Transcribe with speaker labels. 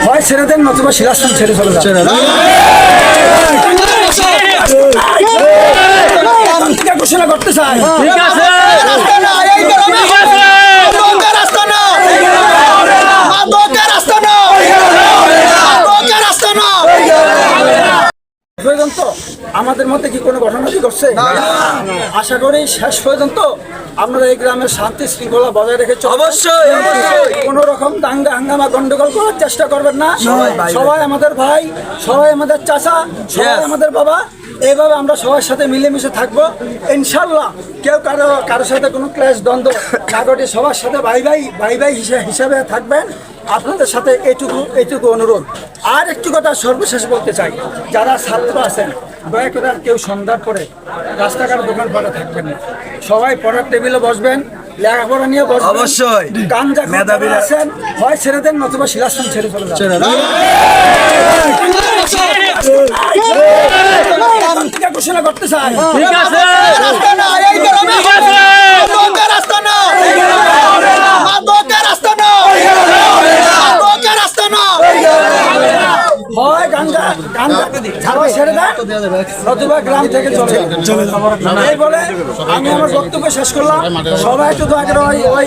Speaker 1: হয় ছেড়ে দেন নতুবা শিলাস্থান ছেড়ে চলে যান। ঘোষণা করতে চাই পর্যন্ত আমাদের মধ্যে কি কোনো ঘটনা ঘটছে? আশা করি শেষ পর্যন্ত আপনারা এই গ্রামের শান্তি শৃঙ্খলা বজায় রেখে
Speaker 2: অবশ্যই
Speaker 1: কোন রকম দাঙ্গা হাঙ্গামা গন্ডগোল করার চেষ্টা করবেন না। সবাই আমাদের ভাই, সবাই আমাদের চাচা, সবাই আমাদের বাবা। এইভাবে আমরা সবার সাথে মিলেমিশে থাকবো ইনশাল্লাহ। কেউ কারোর সাথে কোনো ক্লাস দ্বন্দ্ব না ঘটে সবার সাথে ভাই ভাই হিসাবে থাকবেন। আপনাদের সাথে এইটুকু অনুরোধ। আর একটু কথা সর্বশেষ বলতে চাই, যারা ছাত্র আছেন দয়া করে আর কেউ সন্ধ্যার পরে রাস্তাঘাট দোকান পাড়ে থাকবেন না। সবাই পড়ার টেবিলে বসবেন, লেখাপড়া নিয়ে বসবেন।
Speaker 2: অবশ্যই
Speaker 1: গাঞ্জা মেধাবীরা আছেন হয় ছেড়ে দেন নতুবা শিলাস্থান ছেড়ে চলে যান। ঘোষণা করতে চাই হয় গাঞ্জা ছাড়া ছেড়ে দেন নতুবা গ্রাম থেকে চলে এই বলে আমি আমার বক্তব্য শেষ করলাম। সবাই একটু দয়া করে ওই